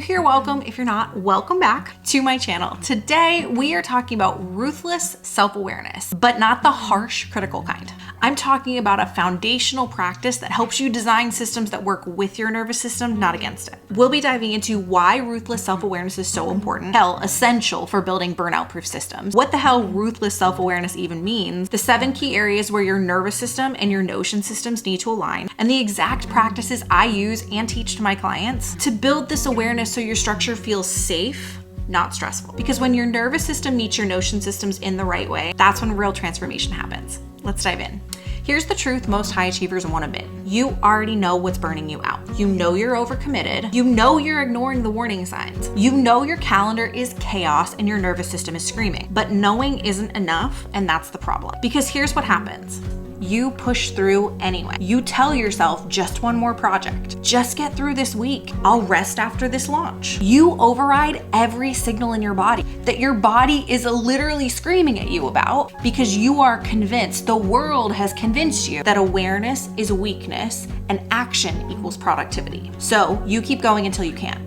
here, welcome. If you're not, welcome back to my channel. Today, we are talking about ruthless self-awareness, but not the harsh, critical kind. I'm talking about a foundational practice that helps you design systems that work with your nervous system, not against it. We'll be diving into why ruthless self-awareness is so important, essential for building burnout-proof systems, what the hell ruthless self-awareness even means, the 7 key areas where your nervous system and your notion systems need to align, and the exact practices I use and teach to my clients to build this awareness so your structure feels safe, not stressful. Because when your nervous system meets your notion systems in the right way, that's when real transformation happens. Let's dive in. Here's the truth most high achievers won't admit. You already know what's burning you out. You know you're overcommitted. You know you're ignoring the warning signs. You know your calendar is chaos and your nervous system is screaming. But knowing isn't enough, and that's the problem. Because here's what happens. You push through anyway. You tell yourself just one more project. Just get through this week. I'll rest after this launch. You override every signal in your body that your body is literally screaming at you about because you are convinced, the world has convinced you that awareness is weakness and action equals productivity. So you keep going until you can.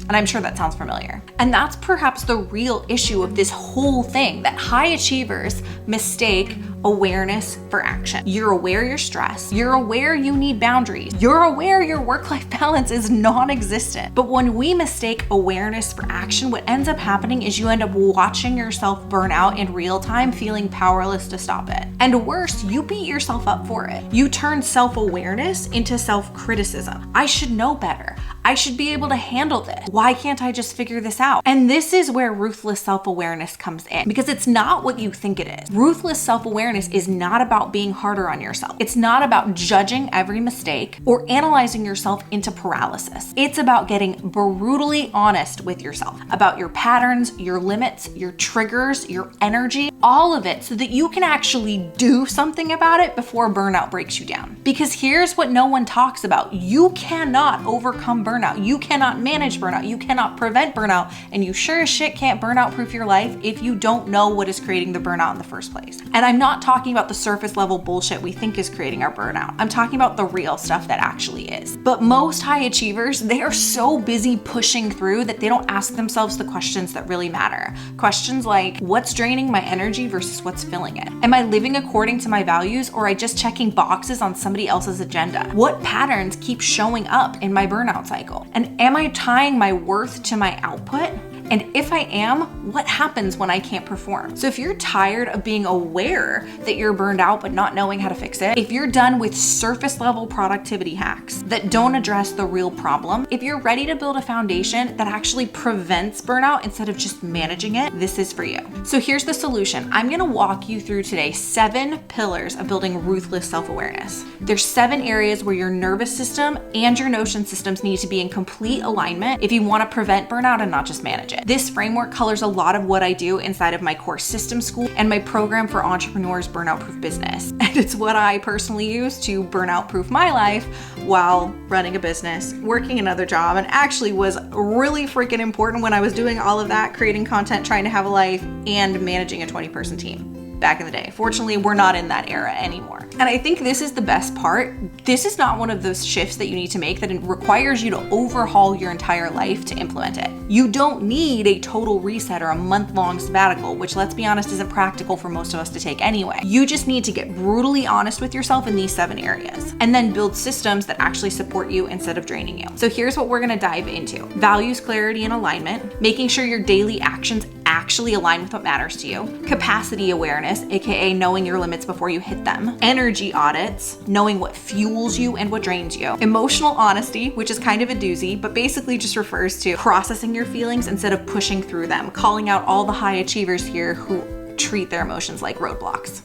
And I'm sure that sounds familiar. And that's perhaps the real issue of this whole thing, that high achievers mistake awareness for action. You're aware you're stressed. You're aware you need boundaries. You're aware your work-life balance is non-existent. But when we mistake awareness for action, what ends up happening is you end up watching yourself burn out in real time, feeling powerless to stop it. And worse, you beat yourself up for it. You turn self-awareness into self-criticism. I should know better. I should be able to handle this. Why can't I just figure this out? And this is where ruthless self-awareness comes in, because it's not what you think it is. Ruthless self-awareness is not about being harder on yourself. It's not about judging every mistake or analyzing yourself into paralysis. It's about getting brutally honest with yourself about your patterns, your limits, your triggers, your energy, all of it, so that you can actually do something about it before burnout breaks you down. Because here's what no one talks about. You cannot overcome burnout. You cannot manage burnout. You cannot prevent burnout. And you sure as shit can't burnout proof your life if you don't know what is creating the burnout in the first place. And I'm not talking about the surface level bullshit we think is creating our burnout. I'm talking about the real stuff that actually is. But most high achievers, they are so busy pushing through that they don't ask themselves the questions that really matter. Questions like, what's draining my energy versus what's filling it? Am I living according to my values, or am I just checking boxes on somebody else's agenda? What patterns keep showing up in my burnout cycle? And am I tying my worth to my output? And if I am, what happens when I can't perform? So if you're tired of being aware that you're burned out but not knowing how to fix it, if you're done with surface level productivity hacks that don't address the real problem, if you're ready to build a foundation that actually prevents burnout instead of just managing it, this is for you. So here's the solution. I'm gonna walk you through today 7 pillars of building ruthless self-awareness. There's 7 areas where your nervous system and your notion systems need to be in complete alignment if you wanna prevent burnout and not just manage it. This framework colors a lot of what I do inside of my course System Skool and my program for entrepreneurs burnout-proof business. And it's what I personally use to burnout-proof my life while running a business, working another job, and actually was really freaking important when I was doing all of that, creating content, trying to have a life, and managing a 20-person team back in the day. Fortunately, we're not in that era anymore. And I think this is the best part. This is not one of those shifts that you need to make that it requires you to overhaul your entire life to implement it. You don't need a total reset or a month-long sabbatical, which, let's be honest, isn't practical for most of us to take anyway. You just need to get brutally honest with yourself in these 7 areas and then build systems that actually support you instead of draining you. So here's what we're gonna dive into. Values, clarity, and alignment, making sure your daily actions actually align with what matters to you. Capacity awareness, aka knowing your limits before you hit them. Energy audits, knowing what fuels you and what drains you. Emotional honesty, which is kind of a doozy, but basically just refers to processing your feelings instead of pushing through them. Calling out all the high achievers here who treat their emotions like roadblocks.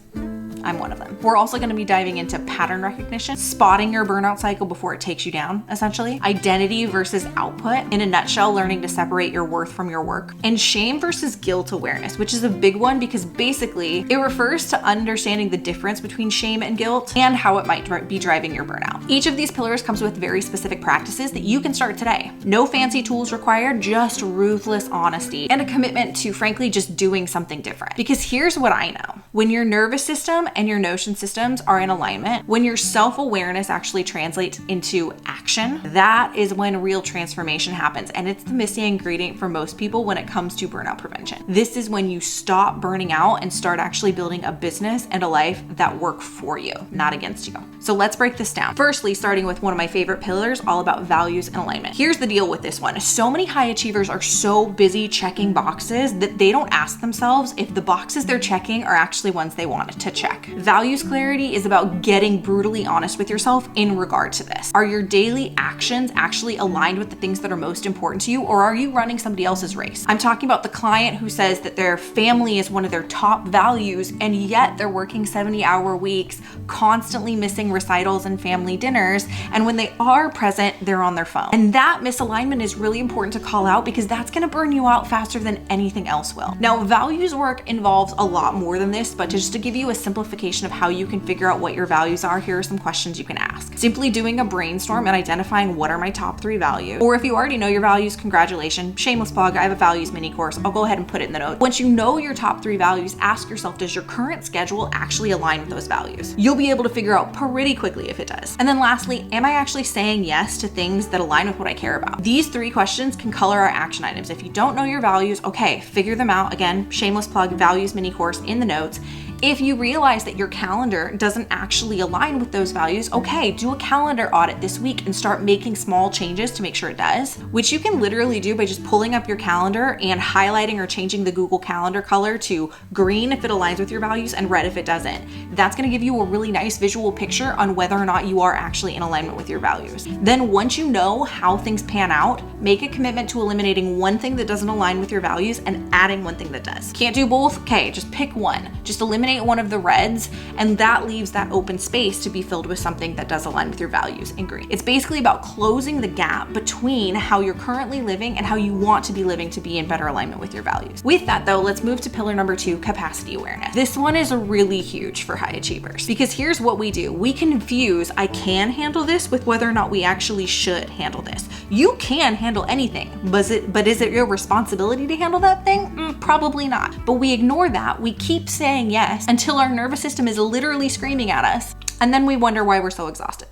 I'm one of them. We're also going to be diving into pattern recognition, spotting your burnout cycle before it takes you down, essentially. Identity versus output. In a nutshell, learning to separate your worth from your work. And shame versus guilt awareness, which is a big one because basically it refers to understanding the difference between shame and guilt and how it might be driving your burnout. Each of these pillars comes with very specific practices that you can start today. No fancy tools required, just ruthless honesty and a commitment to, frankly, just doing something different. Because here's what I know. When your nervous system and your Notion systems are in alignment, when your self-awareness actually translates into action, that is when real transformation happens. And it's the missing ingredient for most people when it comes to burnout prevention. This is when you stop burning out and start actually building a business and a life that work for you, not against you. So let's break this down. Firstly, starting with one of my favorite pillars, all about values and alignment. Here's the deal with this one. So many high achievers are so busy checking boxes that they don't ask themselves if the boxes they're checking are actually ones they wanted to check. Values clarity is about getting brutally honest with yourself in regard to this. Are your daily actions actually aligned with the things that are most important to you, or are you running somebody else's race? I'm talking about the client who says that their family is one of their top values, and yet they're working 70-hour weeks, constantly missing recitals and family dinners, and when they are present, they're on their phone. And that misalignment is really important to call out because that's gonna burn you out faster than anything else will. Now, values work involves a lot more than this, but just to give you a simplification of how you can figure out what your values are, here are some questions you can ask. Simply doing a brainstorm and identifying what are my top 3 values. Or if you already know your values, congratulations, shameless plug, I have a values mini course. I'll go ahead and put it in the notes. Once you know your top 3 values, ask yourself, does your current schedule actually align with those values? You'll be able to figure out pretty quickly if it does. And then lastly, am I actually saying yes to things that align with what I care about? These 3 questions can color our action items. If you don't know your values, okay, figure them out. Again, shameless plug, values mini course in the notes. If you realize that your calendar doesn't actually align with those values, okay, do a calendar audit this week and start making small changes to make sure it does, which you can literally do by just pulling up your calendar and highlighting or changing the Google Calendar color to green if it aligns with your values and red if it doesn't. That's gonna give you a really nice visual picture on whether or not you are actually in alignment with your values. Then once you know how things pan out, make a commitment to eliminating one thing that doesn't align with your values and adding one thing that does. Can't do both? Okay, just pick one. Just eliminate one of the reds, and that leaves that open space to be filled with something that does align with your values in green. It's basically about closing the gap between how you're currently living and how you want to be living to be in better alignment with your values. With that though, let's move to pillar number 2, capacity awareness. This one is really huge for high achievers because here's what we do. We confuse I can handle this with whether or not we actually should handle this. You can handle anything, but is it your responsibility to handle that thing? Probably not. But we ignore that. We keep saying yes until our nervous system is literally screaming at us, and then we wonder why we're so exhausted.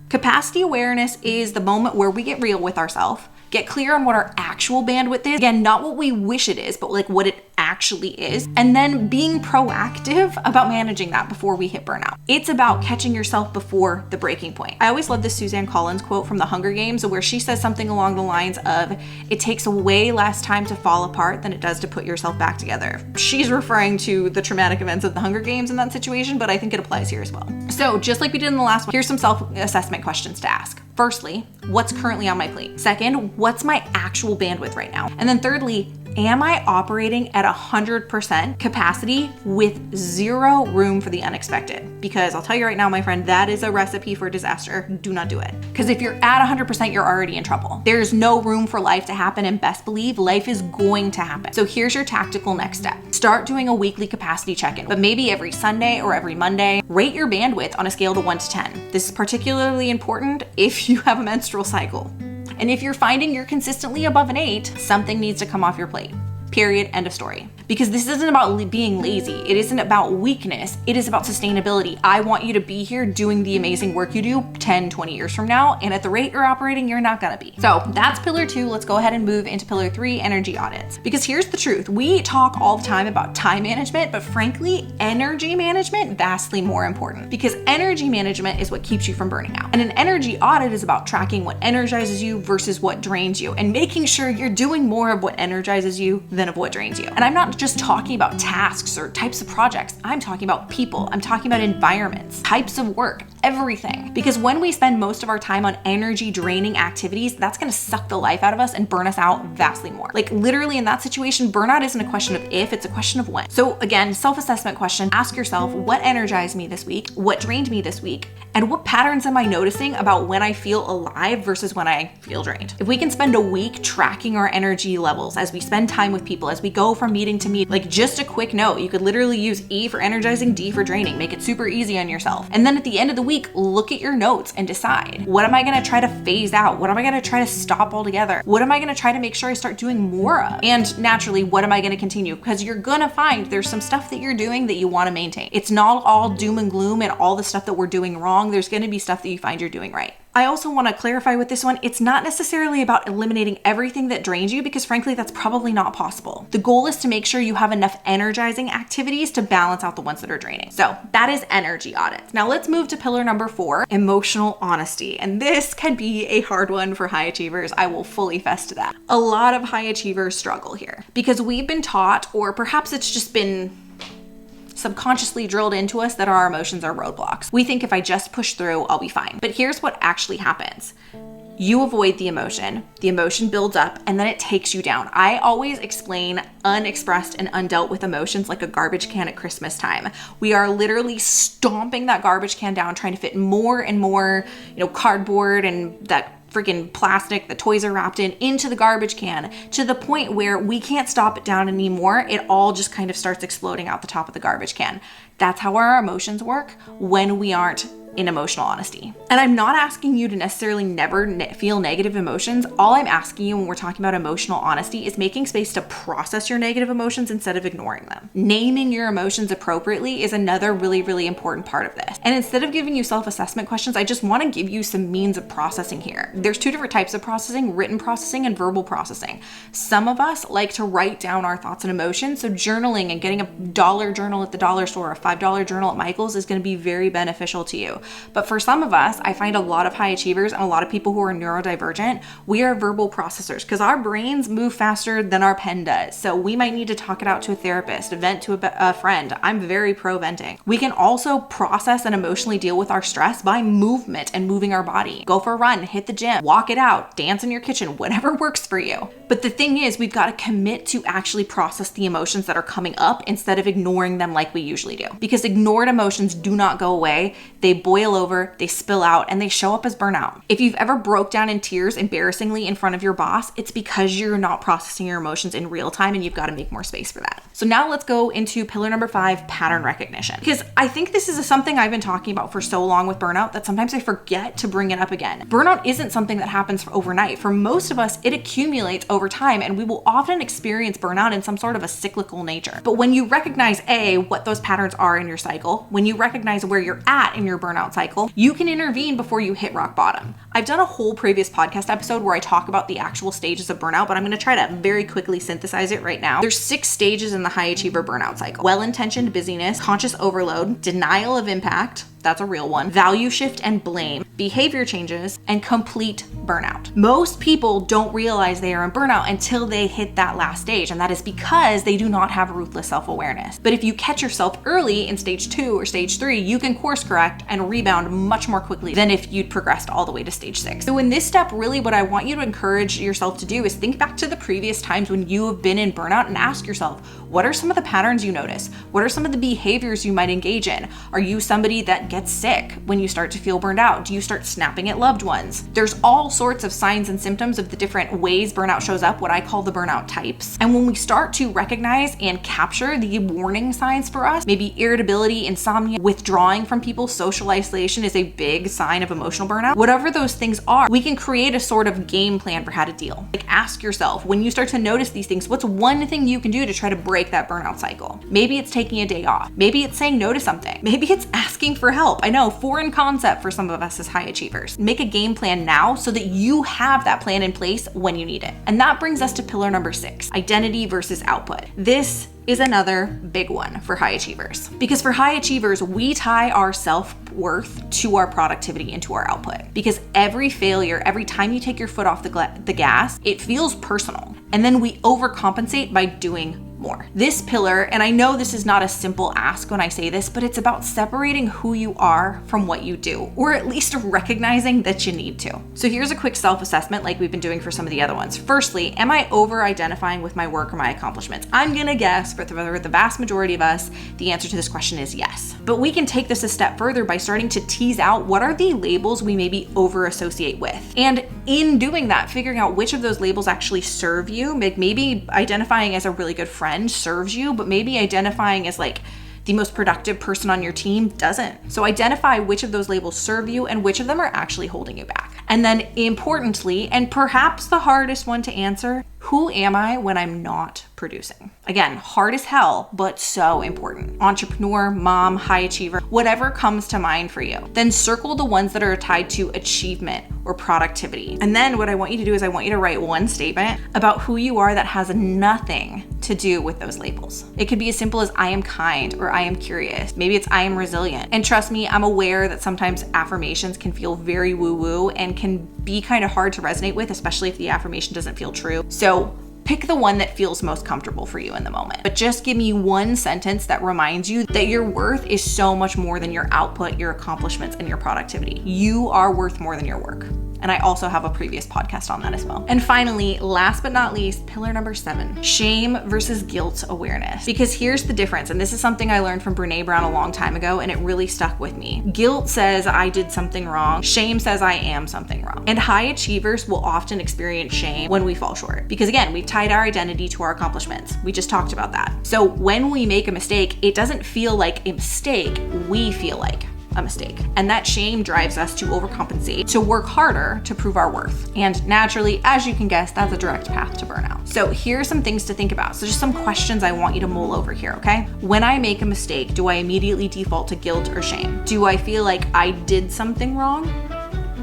Capacity awareness is the moment where we get real with ourselves, get clear on what our actual bandwidth is. Again, not what we wish it is, but like what it actually is. And then being proactive about managing that before we hit burnout. It's about catching yourself before the breaking point. I always love this Suzanne Collins quote from the Hunger Games where she says something along the lines of, it takes way less time to fall apart than it does to put yourself back together. She's referring to the traumatic events of the Hunger Games in that situation, but I think it applies here as well. So just like we did in the last one, here's some self-assessment questions to ask. Firstly, what's currently on my plate? Second, what's my actual bandwidth right now? And then thirdly, am I operating at 100% capacity with 0 room for the unexpected? Because I'll tell you right now, my friend, that is a recipe for disaster. Do not do it. Because if you're at 100%, you're already in trouble. There's no room for life to happen, and best believe life is going to happen. So here's your tactical next step. Start doing a weekly capacity check-in, but maybe every Sunday or every Monday. Rate your bandwidth on a scale of 1 to 10. This is particularly important if you have a menstrual cycle. And if you're finding you're consistently above an 8, something needs to come off your plate. Period. End of story. Because this isn't about being lazy. It isn't about weakness. It is about sustainability. I want you to be here doing the amazing work you do 10, 20 years from now. And at the rate you're operating, you're not gonna be. So that's pillar 2. Let's go ahead and move into pillar 3, energy audits. Because here's the truth. We talk all the time about time management, but frankly, energy management, vastly more important. Because energy management is what keeps you from burning out. And an energy audit is about tracking what energizes you versus what drains you and making sure you're doing more of what energizes you than of what drains you. And I'm not just talking about tasks or types of projects. I'm talking about people. I'm talking about environments, types of work, everything. Because when we spend most of our time on energy draining activities, that's gonna suck the life out of us and burn us out vastly more. Like literally in that situation, burnout isn't a question of if, it's a question of when. So again, self-assessment question, ask yourself what energized me this week, what drained me this week, and what patterns am I noticing about when I feel alive versus when I feel drained. If we can spend a week tracking our energy levels as we spend time with people, as we go from meeting to meeting, like just a quick note, you could literally use E for energizing, D for draining, make it super easy on yourself. And then at the end of the week, week, look at your notes and decide, what am I gonna try to phase out? What am I gonna try to stop altogether? What am I gonna try to make sure I start doing more of? And naturally, what am I gonna continue? Because you're gonna find there's some stuff that you're doing that you wanna maintain. It's not all doom and gloom and all the stuff that we're doing wrong. There's gonna be stuff that you find you're doing right. I also want to clarify with this one, it's not necessarily about eliminating everything that drains you, because frankly, that's probably not possible. The goal is to make sure you have enough energizing activities to balance out the ones that are draining. So that is energy audits. Now let's move to pillar number 4, emotional honesty. And this can be a hard one for high achievers. I will fully fess to that. A lot of high achievers struggle here because we've been taught, or perhaps it's just been subconsciously drilled into us, that our emotions are roadblocks. We think if I just push through, I'll be fine. But here's what actually happens. You avoid the emotion builds up, and then it takes you down. I always explain unexpressed and undealt with emotions like a garbage can at Christmas time. We are literally stomping that garbage can down, trying to fit more and more, cardboard and that freaking plastic the toys are wrapped in into the garbage can, to the point where we can't stop it down anymore. It all just kind of starts exploding out the top of the garbage can. That's how our emotions work when we aren't in emotional honesty. And I'm not asking you to necessarily never feel negative emotions. All I'm asking you when we're talking about emotional honesty is making space to process your negative emotions instead of ignoring them. Naming your emotions appropriately is another really, really important part of this. And instead of giving you self-assessment questions, I just want to give you some means of processing here. There's 2 different types of processing: written processing and verbal processing. Some of us like to write down our thoughts and emotions, so journaling and getting a $1 journal at the dollar store or a $5 journal at Michael's is going to be very beneficial to you. But for some of us, I find a lot of high achievers and a lot of people who are neurodivergent, we are verbal processors because our brains move faster than our pen does. So we might need to talk it out to a therapist, vent to a friend. I'm very pro venting. We can also process and emotionally deal with our stress by movement and moving our body. Go for a run, hit the gym, walk it out, dance in your kitchen, whatever works for you. But the thing is, we've got to commit to actually process the emotions that are coming up instead of ignoring them like we usually do. Because ignored emotions do not go away. They boil over, they spill out, and they show up as burnout. If you've ever broke down in tears embarrassingly in front of your boss, it's because you're not processing your emotions in real time, and you've got to make more space for that. So now let's go into pillar number 5, pattern recognition. Because I think this is something I've been talking about for so long with burnout that sometimes I forget to bring it up again. Burnout isn't something that happens overnight. For most of us, it accumulates over time, and we will often experience burnout in some sort of a cyclical nature. But when you recognize what those patterns are in your cycle, when you recognize where you're at in your burnout cycle, you can intervene before you hit rock bottom. I've done a whole previous podcast episode where I talk about the actual stages of burnout, but I'm going to try to very quickly synthesize it right now. There's 6 stages in the high achiever burnout cycle: well-intentioned busyness, conscious overload, denial of impact, that's a real one, value shift and blame, behavior changes, and complete burnout. Most people don't realize they are in burnout until they hit that last stage, and that is because they do not have ruthless self-awareness. But if you catch yourself early in stage 2 or stage 3, you can course correct and rebound much more quickly than if you'd progressed all the way to stage 6. So in this step, really what I want you to encourage yourself to do is think back to the previous times when you have been in burnout and ask yourself, what are some of the patterns you notice? What are some of the behaviors you might engage in? Are you somebody that gets sick when you start to feel burned out? Do you start snapping at loved ones? There's all sorts of signs and symptoms of the different ways burnout shows up, what I call the burnout types. And when we start to recognize and capture the warning signs for us, maybe irritability, insomnia, withdrawing from people, social isolation is a big sign of emotional burnout. Whatever those things are, we can create a sort of game plan for how to deal. Like, ask yourself, when you start to notice these things, what's one thing you can do to try to break that burnout cycle? Maybe it's taking a day off. Maybe it's saying no to something. Maybe it's asking for help. I know, foreign concept for some of us as high achievers. Make a game plan now so that you have that plan in place when you need it. And that brings us to pillar number 6, identity versus output. This is another big one for high achievers. Because for high achievers, we tie our self-worth to our productivity and to our output. Because every failure, every time you take your foot off the gas, it feels personal. And then we overcompensate by doing more. This pillar, and I know this is not a simple ask when I say this, but it's about separating who you are from what you do, or at least recognizing that you need to. So here's a quick self-assessment like we've been doing for some of the other ones. Firstly, am I over-identifying with my work or my accomplishments? I'm gonna guess for the vast majority of us, the answer to this question is yes. But we can take this a step further by starting to tease out what are the labels we maybe over-associate with. And in doing that, figuring out which of those labels actually serve you, maybe identifying as a really good friend serves you, but maybe identifying as like The most productive person on your team doesn't. So identify which of those labels serve you and which of them are actually holding you back. And then importantly, and perhaps the hardest one to answer, who am I when I'm not producing? Again, hard as hell, but so important. Entrepreneur, mom, high achiever, whatever comes to mind for you. Then circle the ones that are tied to achievement or productivity. And then what I want you to do is I want you to write one statement about who you are that has nothing to do with those labels. It could be as simple as I am kind or I am curious. Maybe it's I am resilient. And trust me, I'm aware that sometimes affirmations can feel very woo-woo and can be kind of hard to resonate with, especially if the affirmation doesn't feel true. So pick the one that feels most comfortable for you in the moment. But just give me one sentence that reminds you that your worth is so much more than your output, your accomplishments, and your productivity. You are worth more than your work. And I also have a previous podcast on that as well. And finally, last but not least, pillar number 7, shame versus guilt awareness. Because here's the difference, and this is something I learned from Brene Brown a long time ago, and it really stuck with me. Guilt says I did something wrong. Shame says I am something wrong. And high achievers will often experience shame when we fall short. Because again, we've tied our identity to our accomplishments. We just talked about that. So when we make a mistake, it doesn't feel like a mistake, we feel like a mistake. And that shame drives us to overcompensate, to work harder to prove our worth. And naturally, as you can guess, that's a direct path to burnout. So here are some things to think about. So just some questions I want you to mull over here, okay? When I make a mistake, do I immediately default to guilt or shame? Do I feel like I did something wrong?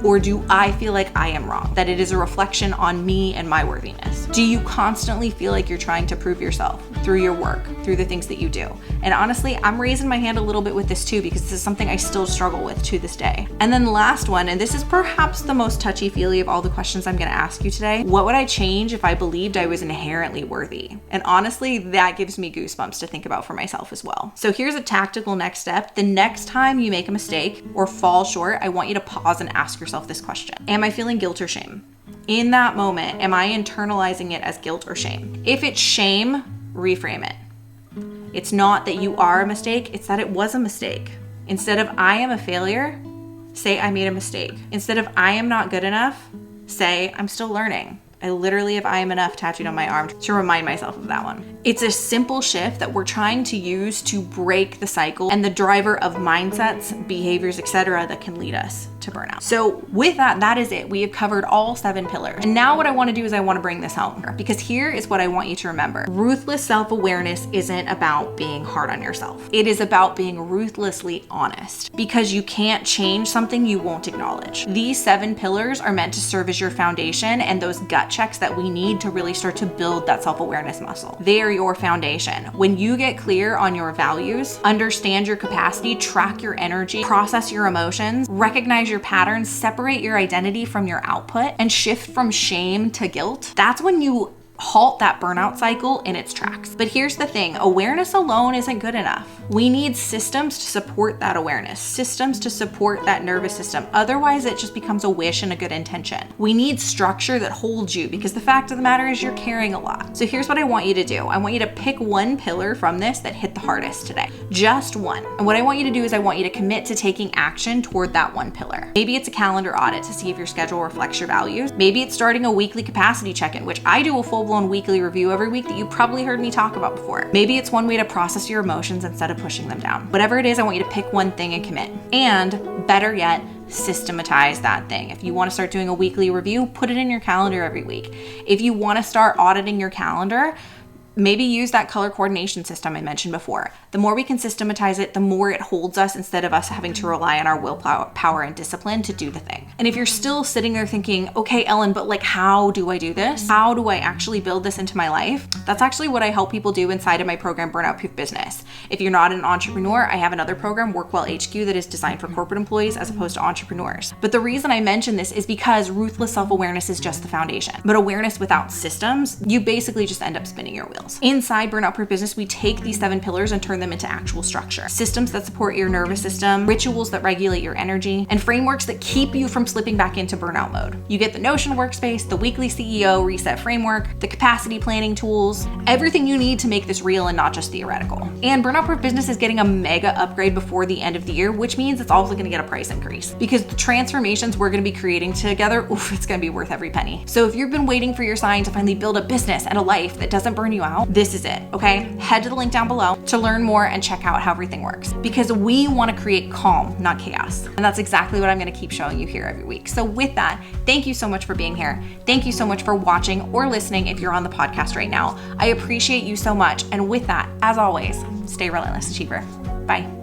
Or do I feel like I am wrong? That it is a reflection on me and my worthiness? Do you constantly feel like you're trying to prove yourself through your work, through the things that you do? And honestly, I'm raising my hand a little bit with this too, because this is something I still struggle with to this day. And then the last one, and this is perhaps the most touchy-feely of all the questions I'm gonna ask you today. What would I change if I believed I was inherently worthy? And honestly, that gives me goosebumps to think about for myself as well. So here's a tactical next step. The next time you make a mistake or fall short, I want you to pause and ask yourself this question. Am I feeling guilt or shame? In that moment, am I internalizing it as guilt or shame? If it's shame, reframe it. It's not that you are a mistake, it's that it was a mistake. Instead of I am a failure, say I made a mistake. Instead of I am not good enough, say I'm still learning. I literally have I am enough tattooed on my arm to remind myself of that one. It's a simple shift that we're trying to use to break the cycle and the driver of mindsets, behaviors, etc. that can lead us to burnout. So with that, that is it. We have covered all 7 pillars. And now what I want to do is I want to bring this home, because here is what I want you to remember. Ruthless self-awareness isn't about being hard on yourself. It is about being ruthlessly honest, because you can't change something you won't acknowledge. These 7 pillars are meant to serve as your foundation and those gut checks that we need to really start to build that self-awareness muscle. They are your foundation. When you get clear on your values, understand your capacity, track your energy, process your emotions, recognize your patterns, separate your identity from your output, and shift from shame to guilt, that's when you halt that burnout cycle in its tracks. But here's the thing, awareness alone isn't good enough. We need systems to support that awareness, systems to support that nervous system. Otherwise, it just becomes a wish and a good intention. We need structure that holds you, because the fact of the matter is you're carrying a lot. So here's what I want you to do. I want you to pick one pillar from this that hit the hardest today. Just one. And what I want you to do is I want you to commit to taking action toward that one pillar. Maybe it's a calendar audit to see if your schedule reflects your values. Maybe it's starting a weekly capacity check-in, which I do a full-blown weekly review every week that you probably heard me talk about before. Maybe it's one way to process your emotions instead of pushing them down. Whatever it is, I want you to pick one thing and commit. And better yet, systematize that thing. If you want to start doing a weekly review, put it in your calendar every week. If you want to start auditing your calendar, maybe use that color coordination system I mentioned before. The more we can systematize it, the more it holds us instead of us having to rely on our willpower and discipline to do the thing. And if you're still sitting there thinking, okay, Ellen, but like, how do I do this? How do I actually build this into my life? That's actually what I help people do inside of my program, Burnout-Proof Business. If you're not an entrepreneur, I have another program, Workwell HQ, that is designed for corporate employees as opposed to entrepreneurs. But the reason I mention this is because ruthless self-awareness is just the foundation. But awareness without systems, you basically just end up spinning your wheels. Inside Burnout-Proof Business, we take these 7 pillars and turn them into actual structure. Systems that support your nervous system, rituals that regulate your energy, and frameworks that keep you from slipping back into burnout mode. You get the Notion workspace, the weekly CEO reset framework, the capacity planning tools, everything you need to make this real and not just theoretical. And burnout-proof business is getting a mega upgrade before the end of the year, which means it's also gonna get a price increase because the transformations we're gonna be creating together, it's gonna be worth every penny. So if you've been waiting for your sign to finally build a business and a life that doesn't burn you out, this is it, okay? Head to the link down below to learn more and check out how everything works, because we wanna create calm, not chaos. And that's exactly what I'm gonna keep showing you here every week. So with that, thank you so much for being here. Thank you so much for watching or listening if you're on the podcast right now. I appreciate you so much. And with that, as always, stay relentless, achiever. Bye.